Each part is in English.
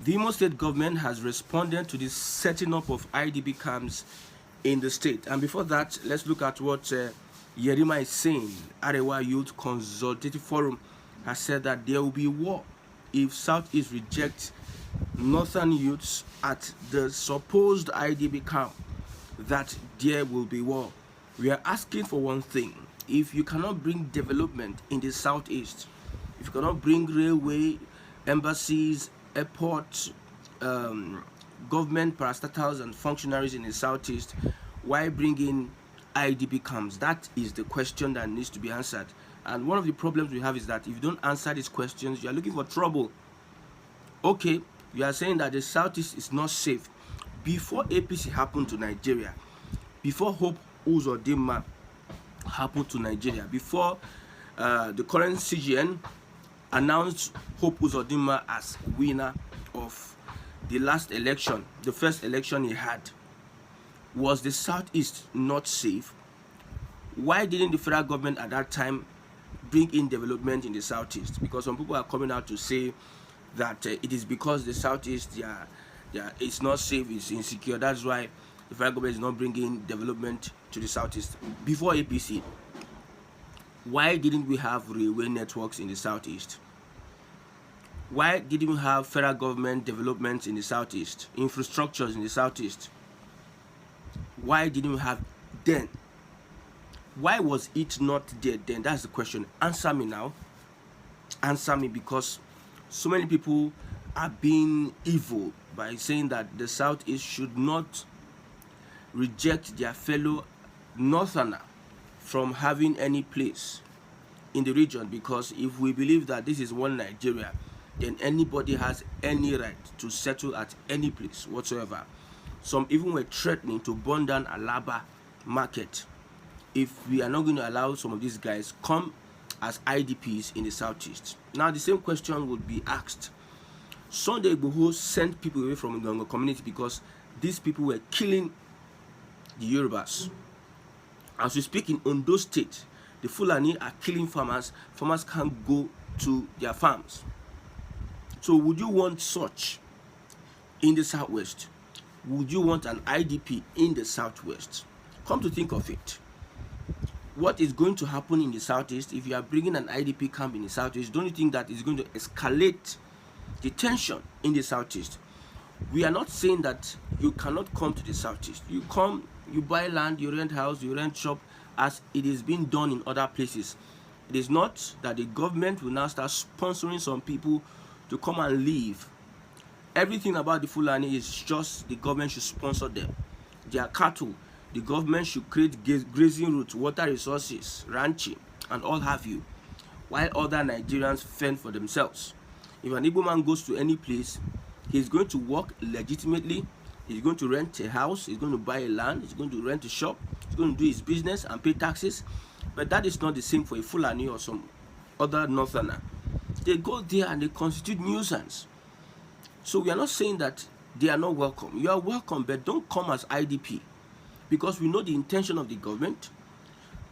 The Imo state government has responded to the setting up of IDP camps in the state. And before that, let's look at what Yerima is saying. Arewa Youth Consultative Forum has said that there will be war if Southeast rejects northern youths at the supposed IDP camp, that there will be war. We are asking for one thing. If you cannot bring development in the Southeast, if you cannot bring railway, embassies, airports, government parastatals and functionaries in the Southeast, why bring in IDP camps? That is the question that needs to be answered. And one of the problems we have is that if you don't answer these questions, you are looking for trouble. Okay, you are saying that the Southeast is not safe. Before APC happened to Nigeria, before Hope Uzodinma happened to Nigeria, before the current CGN announced Hope Uzodinma as winner of the last election, the first election he had, was the Southeast not safe? Why didn't the federal government at that time bring in development in the Southeast? Because some people are coming out to say that it is because the Southeast it's not safe, it's insecure. That's why the federal government is not bringing development to the Southeast. Before APC, why didn't we have railway networks in the Southeast? Why didn't we have federal government development in the Southeast, infrastructures in the Southeast? Why didn't we have then? Why was it not there then? That's the question. Answer me now. Answer me, because so many people are being evil by saying that the Southeast should not reject their fellow northerner from having any place in the region, because if we believe that this is one Nigeria, then anybody has any right to settle at any place whatsoever. Some even were threatening to burn down Alaba market if we are not going to allow some of these guys come as IDPs in the Southeast. Now the same question would be asked. Sunday Igbo sent people away from the Ngongo community because these people were killing the Yorubas. As we speak in Ondo State, the Fulani are killing farmers. Farmers can't go to their farms. So would you want such in the Southwest? Would you want an IDP in the Southwest? Come to think of it, what is going to happen in the Southeast if you are bringing an IDP camp in the Southeast? Don't you think that is going to escalate the tension in the Southeast? We are not saying that you cannot come to the Southeast. You come, you buy land, you rent house, you rent shop, as it is being done in other places. It is not that the government will now start sponsoring some people to come and live. Everything about the Fulani is just the government should sponsor them. Their cattle, the government should create grazing routes, water resources, ranching, and all have you, while other Nigerians fend for themselves. If an Igbo man goes to any place, he's going to work legitimately, he's going to rent a house, he's going to buy a land, he's going to rent a shop, he's going to do his business and pay taxes. But that is not the same for a Fulani or some other northerner. They go there and they constitute nuisance. So we are not saying that they are not welcome. You are welcome, but don't come as IDP, because we know the intention of the government.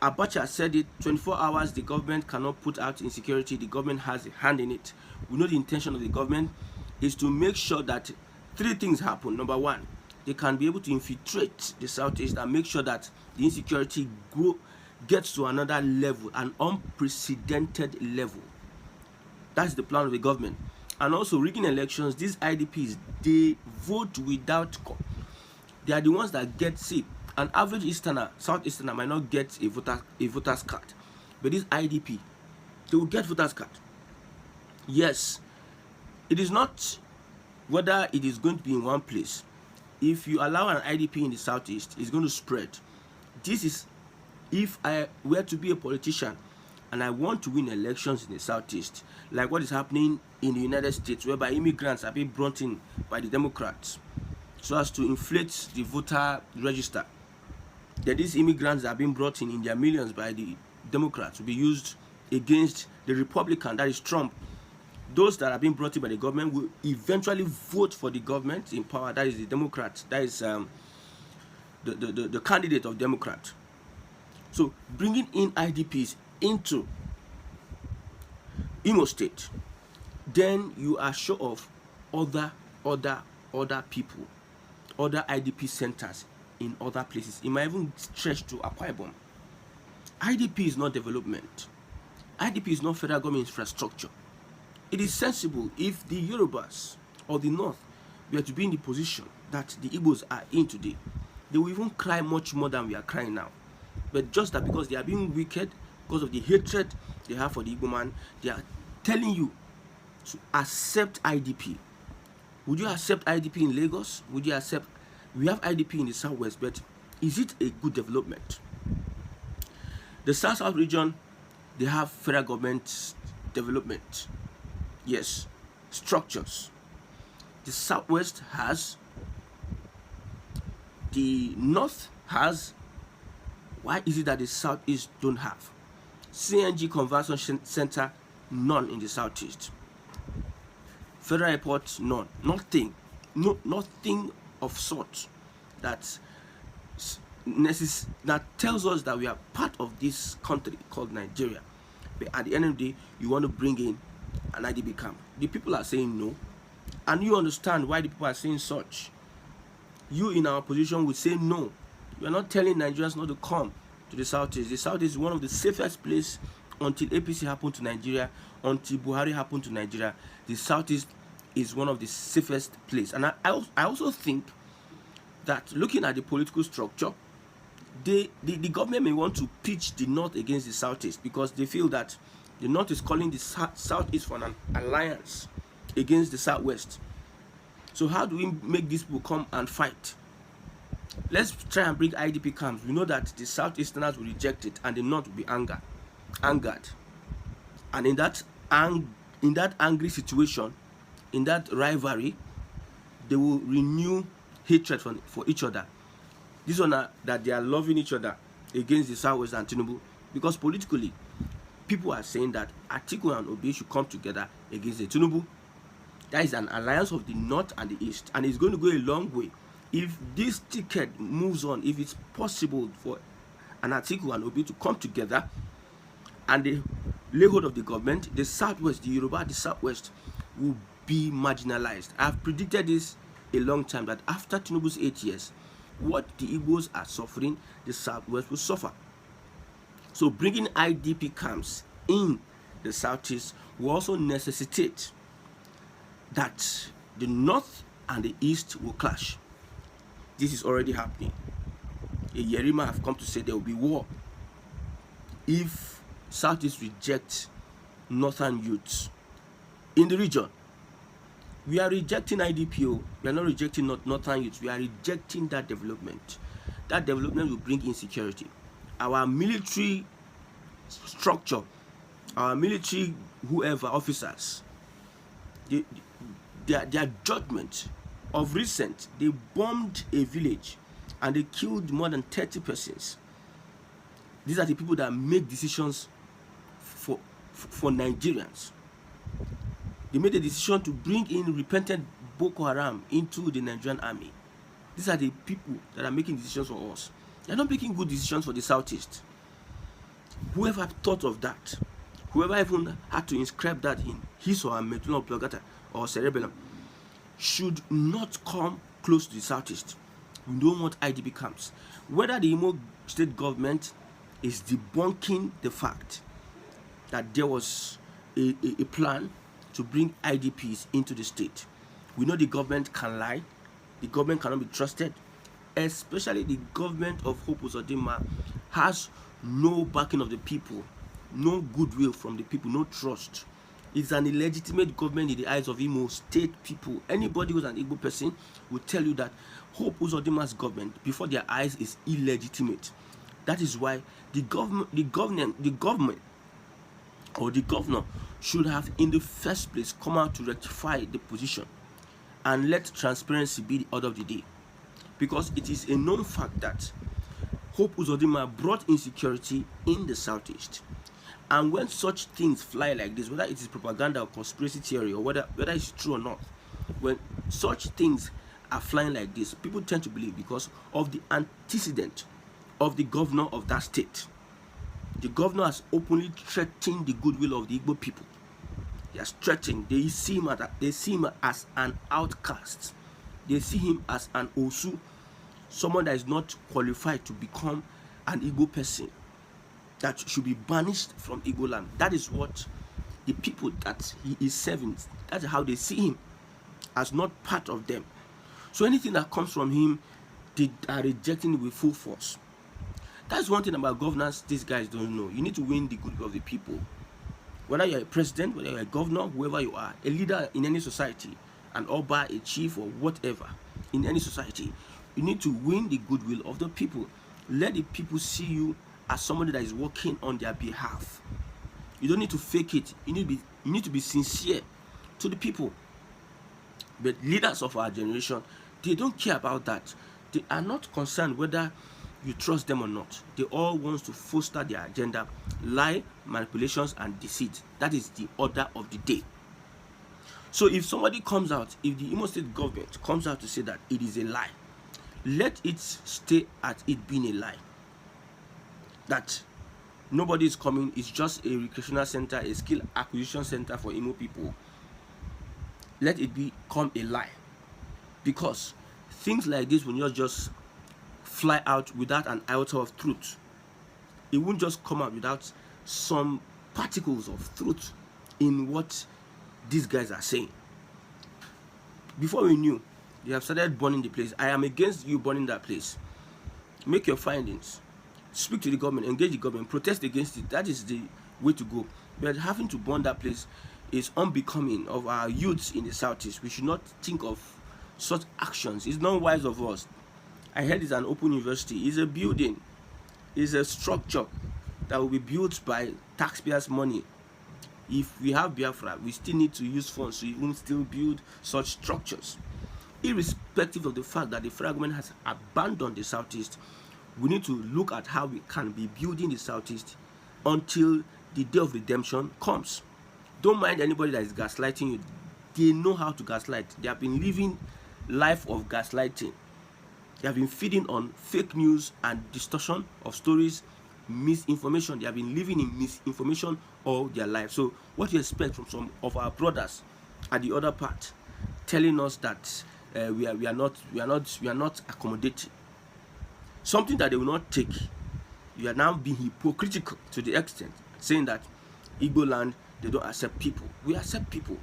Abacha said it, 24 hours the government cannot put out insecurity. The government has a hand in it. We know the intention of the government is to make sure that three things happen. Number one, they can be able to infiltrate the Southeast and make sure that the insecurity gets to another level, an unprecedented level. That's the plan of the government. And also rigging elections. These IDPs, they vote without. They are the ones that get sick. An average Easterner, Southeasterner might not get a voter's card, but this IDP, they will get voter's card. Yes, it is not whether it is going to be in one place. If you allow an IDP in the Southeast, it's going to spread. This is, if I were to be a politician and I want to win elections in the Southeast, like what is happening in the United States, whereby immigrants are being brought in by the Democrats so as to inflate the voter register. That these immigrants that are being brought in their millions by the Democrats will be used against the Republican, that is Trump. Those that are being brought in by the government will eventually vote for the government in power, that is the Democrat, that is the candidate of Democrat. So bringing in IDPs into Imo State, then you are sure of other other people, other IDP centers in other places. It might even stretch to Akwa Ibom. IDP is not development. IDP is not federal government infrastructure. It is sensible if the Yorubas or the North were to be in the position that the Igbos are in today, they will even cry much more than we are crying now. But just that because they are being wicked, because of the hatred they have for the Igbo man, they are telling you to accept IDP. Would you accept IDP in Lagos? Would you accept? We have IDP in the Southwest, but is it a good development? The South region, they have federal government development. Yes, structures. The Southwest has, the North has. Why is it that the Southeast don't have? CNG conversion center, none in the Southeast. Federal airport, none. Nothing. Nothing of sort that tells us that we are part of this country called Nigeria. But at the end of the day, you want to bring in an IDP camp. The people are saying no. And you understand why the people are saying such. You in our position would say no. You are not telling Nigerians not to come to the Southeast. The Southeast is one of the safest places until APC happened to Nigeria, until Buhari happened to Nigeria. The Southeast is one of the safest places. And I also think that looking at the political structure, the government may want to pitch the North against the Southeast because they feel that the North is calling the Southeast for an alliance against the Southwest. So how do we make these people come and fight? Let's try and bring IDP camps. We know that the Southeasterners will reject it and the North will be angered. And in that angry situation, in that rivalry, they will renew hatred for each other. This one that they are loving each other against the Southwest and Tinubu, because politically, people are saying that Atiku and Obi should come together against the Tinubu. That is an alliance of the North and the East, and it's going to go a long way. If this ticket moves on, if it's possible for an Atiku and Obi to come together and they lay hold of the government, the Southwest, the Yoruba, the Southwest will be marginalized. I've predicted this a long time that after Tinubu's 8 years, what the Igbos are suffering, the Southwest will suffer. So bringing IDP camps in the Southeast will also necessitate that the North and the East will clash. This is already happening. Yerima have come to say there will be war if Southeast reject Northern youths in the region. We are rejecting IDPO. We are not rejecting Northern youths. We are rejecting that development. That development will bring insecurity. Our military structure, our military whoever officers, their judgment. Of recent, they bombed a village and they killed more than 30 persons. These are the people that make decisions for Nigerians. They made a decision to bring in repentant Boko Haram into the Nigerian army. These are the people that are making decisions for us. They're not making good decisions for the Southeast. Whoever thought of that, whoever even had to inscribe that in his or her medulla oblongata or cerebellum, should not come close to the Southeast. We don't want IDP camps. Whether the Imo state government is debunking the fact that there was a plan to bring IDPs into the state. We know the government can lie. The government cannot be trusted. Especially the government of Hope Uzodinma has no backing of the people, no goodwill from the people, no trust. It's an illegitimate government in the eyes of Imo state people. Anybody who's an Igbo person will tell you that Hope Uzodinma's government, before their eyes, is illegitimate. That is why the government or the governor should have in the first place come out to rectify the position and let transparency be the order of the day. Because it is a known fact that Hope Uzodinma brought insecurity in the Southeast. And when such things fly like this, whether it is propaganda or conspiracy theory or whether it's true or not, when such things are flying like this, people tend to believe because of the antecedent of the governor of that state. The governor has openly threatened the goodwill of the Igbo people. They are stretching. They see him as an outcast. They see him as an osu, someone that is not qualified to become an Igbo person, that should be banished from Igbo land. That is what the people that he is serving, that's how they see him, as not part of them. So anything that comes from him, they are rejecting it with full force. That's one thing about governance these guys don't know. You need to win the goodwill of the people. Whether you're a president, whether you're a governor, whoever you are, a leader in any society, an oba, a chief, or whatever, in any society, you need to win the goodwill of the people. Let the people see you as somebody that is working on their behalf. You don't need to fake it. You need to be sincere to the people. But leaders of our generation, they don't care about that. They are not concerned whether you trust them or not. They all want to foster their agenda, lie, manipulations, and deceit. That is the order of the day. So if somebody comes out, if the Imo State government comes out to say that it is a lie, let it stay at it being a lie. That nobody is coming, it's just a recreational center, a skill acquisition center for Imo people. Let it become a lie. Because things like this will not just fly out without an iota of truth. It won't just come out without some particles of truth in what these guys are saying. Before we knew, they have started burning the place. I am against you burning that place. Make your findings. Speak to the government, engage the government, protest against it. That is the way to go. But having to burn that place is unbecoming of our youths in the Southeast. We should not think of such actions. It's not wise of us. I heard it's an open university. It's a building. It's a structure that will be built by taxpayers' money. If we have Biafra, we still need to use funds so we will still build such structures. Irrespective of the fact that the federal government has abandoned the Southeast, we need to look at how we can be building the Southeast until the day of redemption comes. Don't mind anybody that is gaslighting you. They know how to gaslight. They have been living life of gaslighting. They have been feeding on fake news and distortion of stories, misinformation. They have been living in misinformation all their life. So what you expect from some of our brothers at the other part, telling us that we are not accommodating, something that they will not take. You are now being hypocritical to the extent saying that Igbo land, they don't accept people. We accept people.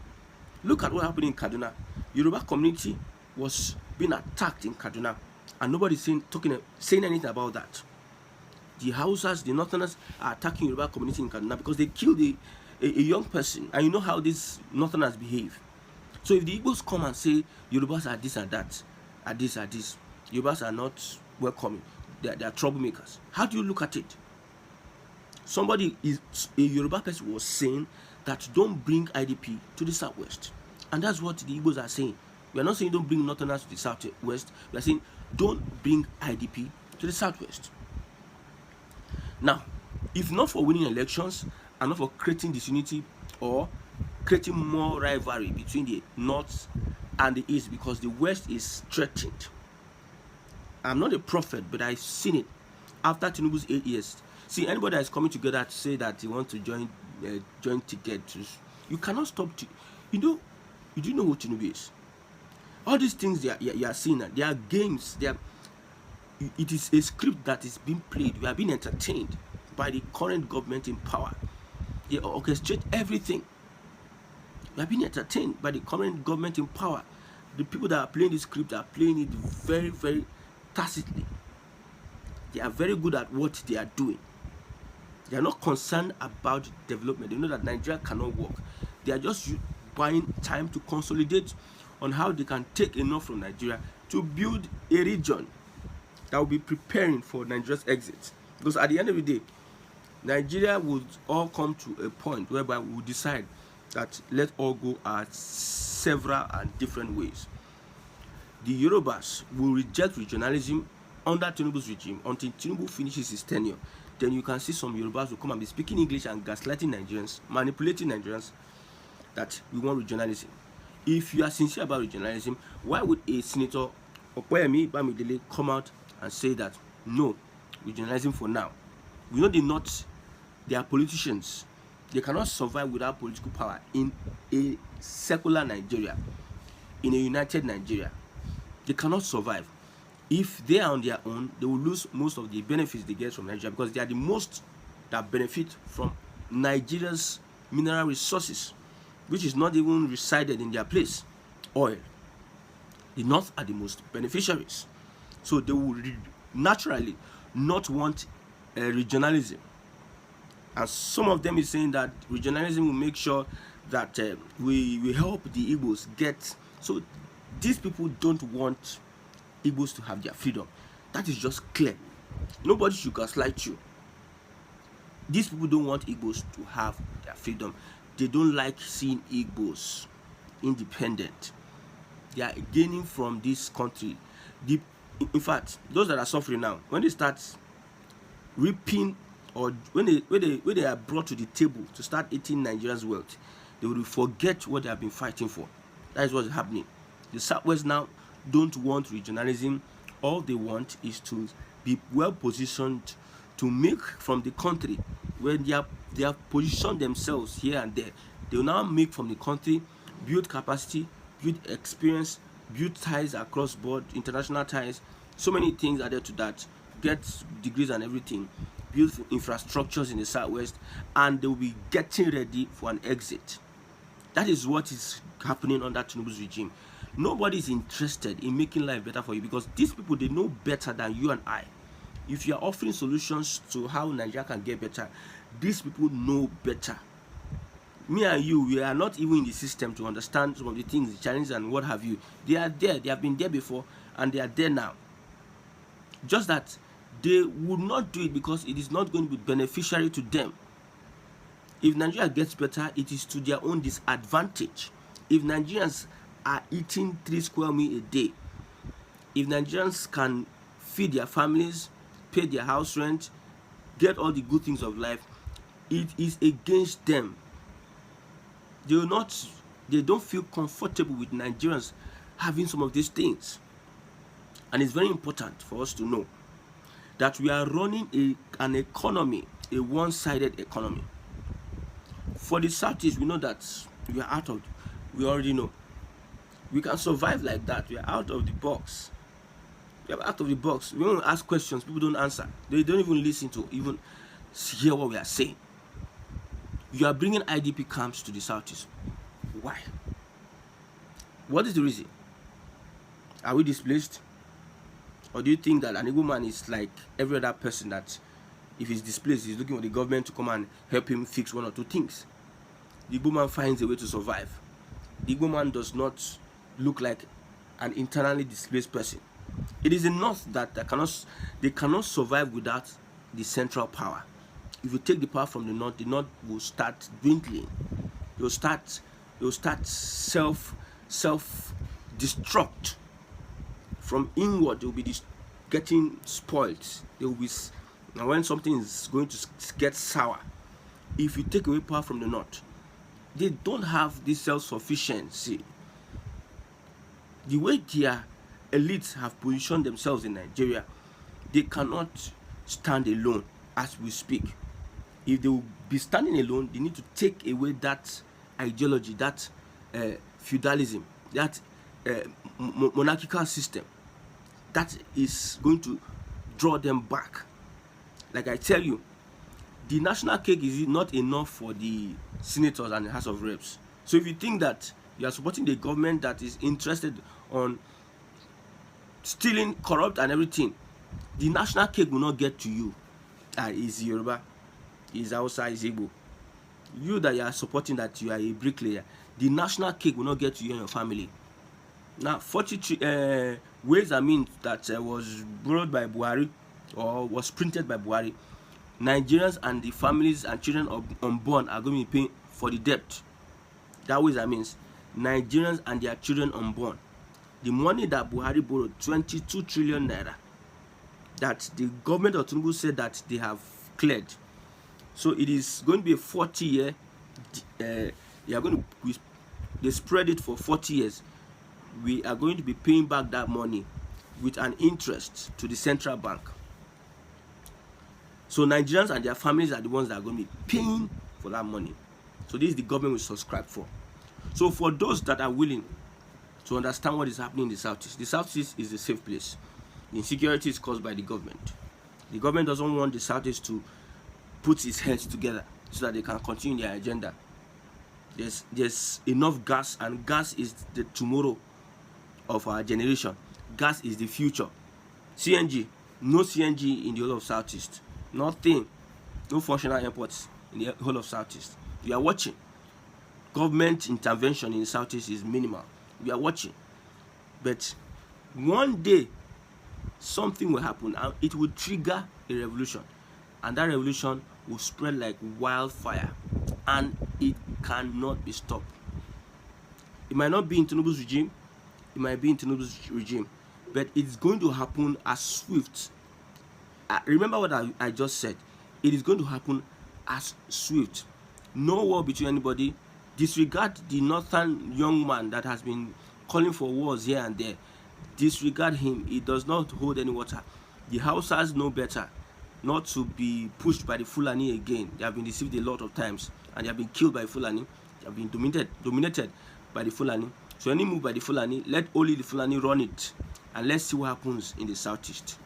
Look at what happened in Kaduna. Yoruba community was being attacked in Kaduna, and nobody's saying anything about that. The Hausas, the Northerners are attacking Yoruba community in Kaduna because they killed a young person, and you know how these Northerners behave. So if the Igbos come and say Yorubas are this and that, are this, Yorubas are not welcoming, they are troublemakers. How do you look at it? A Yoruba person was saying that don't bring IDP to the Southwest. And that's what the Igbos are saying. We are not saying don't bring Northerners to the Southwest. We are saying don't bring IDP to the Southwest. Now, if not for winning elections and not for creating disunity or creating more rivalry between the North and the East, because the West is threatened. I'm not a prophet, but I've seen it after Tinubu's 8 years. See, anybody that is coming together to say that they want to join ticket, you cannot stop. You do know who Tinubu is? All these things you are seeing, they are games. It is a script that is being played. We are being entertained by the current government in power. They orchestrate everything. We are being entertained by the current government in power. The people that are playing this script are playing it very, very tacitly. They are very good at what they are doing. They are not concerned about development. They know that Nigeria cannot work. They are just buying time to consolidate on how they can take enough from Nigeria to build a region that will be preparing for Nigeria's exit. Because at the end of the day, Nigeria would all come to a point whereby we will decide that let all go our several and different ways. The Yorubas will reject regionalism under Tinubu's regime until Tinubu finishes his tenure. Then you can see some Yorubas will come and be speaking English and gaslighting Nigerians, manipulating Nigerians that we want regionalism. If you are sincere about regionalism, why would a senator Okoyemi Bamidele come out and say that no, regionalism for now? We know the North, they are politicians. They cannot survive without political power in a secular Nigeria, in a united Nigeria. They cannot survive. If they are on their own, they will lose most of the benefits they get from Nigeria, because they are the most that benefit from Nigeria's mineral resources, which is not even resided in their place. Oil. The North are the most beneficiaries. So they will naturally not want regionalism. And some of them is saying that regionalism will make sure that we help the Igbos get. So these people don't want Igbos to have their freedom. That is just clear. Nobody should gaslight you. These people don't want Igbos to have their freedom. They don't like seeing Igbos independent. They are gaining from this country. In fact, those that are suffering now, when they start reaping, or when they are brought to the table to start eating Nigeria's wealth, they will forget what they have been fighting for. That is what's happening. The Southwest now don't want regionalism. All they want is to be well positioned to make from the country, where they have positioned themselves here and there. They will now make from the country, build capacity, build experience, build ties across board, international ties. So many things are there to that. Get degrees and everything, build infrastructures in the Southwest, and they will be getting ready for an exit. That is what is happening under Tinubu's regime. Nobody is interested in making life better for you, because these people, they know better than you and I. If you are offering solutions to how Nigeria can get better, these people know better. Me and you, we are not even in the system to understand some of the things, the challenges and what have you. They are there, they have been there before, and they are there now. Just that they would not do it because it is not going to be beneficiary to them. If Nigeria gets better, it is to their own disadvantage. If Nigerians are eating 3 square meals a day, if Nigerians can feed their families, pay their house rent, get all the good things of life, it is against them. They don't feel comfortable with Nigerians having some of these things. And it's very important for us to know that we are running an economy, a one-sided economy. For the Southeast, we know that we already know. We can survive like that. We are out of the box. We are out of the box. We don't ask questions, people don't answer. They don't even listen to even hear what we are saying. You are bringing IDP camps to the Southeast. Why? What is the reason? Are we displaced? Or do you think that an Igbo man is like every other person, that if he's displaced, he's looking for the government to come and help him fix 1 or 2 things? The Igbo man finds a way to survive. The Igbo man does not look like an internally displaced person. It is the North that they cannot survive without the central power. If you take the power from the North will start dwindling. It will start self-destruct. From inward, they will be getting spoiled. They will be, now when something is going to get sour, if you take away power from the North, they don't have this self-sufficiency. The way their elites have positioned themselves in Nigeria, they cannot stand alone as we speak. If they will be standing alone, they need to take away that ideology, that feudalism, that monarchical system that is going to draw them back. Like I tell you, the national cake is not enough for the senators and the House of Reps. So if you think that you are supporting the government that is interested on stealing, corrupt and everything, the national cake will not get to you. Is Yoruba, is Hausa, is Igbo. You that you are supporting that you are a bricklayer, the national cake will not get to you and your family. Now, 43 ways and means that was borrowed by Buhari or was printed by Buhari, Nigerians and the families and children unborn are going to be paying for the debt. That ways and means Nigerians and their children unborn. The money that Buhari borrowed, 22 trillion naira, that the government of Tinubu said that they have cleared. So it is going to be a 40-year. They spread it for 40 years. We are going to be paying back that money with an interest to the central bank. So Nigerians and their families are the ones that are going to be paying for that money. So this is the government will subscribe for. So for those that are willing to understand what is happening in the Southeast is a safe place. The insecurity is caused by the government. The government doesn't want the Southeast to put its heads together so that they can continue their agenda. There's enough gas, and gas is the tomorrow of our generation. Gas is the future. CNG, no CNG in the whole of Southeast. Nothing. No functional airports in the whole of Southeast. We are watching. Government intervention in Southeast is minimal. We are watching. But one day, something will happen and it will trigger a revolution. And that revolution will spread like wildfire. And it cannot be stopped. It might not be in Tinubu's regime. It might be in Tinubu's regime. But it's going to happen as swift. Remember what I just said. It is going to happen as swift. No war between anybody. Disregard the northern young man that has been calling for wars here and there. Disregard him. He does not hold any water. The Hausas know better not to be pushed by the Fulani again. They have been deceived a lot of times, and they have been killed by Fulani. They have been dominated by the Fulani. So any move by the Fulani, let only the Fulani run it, and let's see what happens in the Southeast.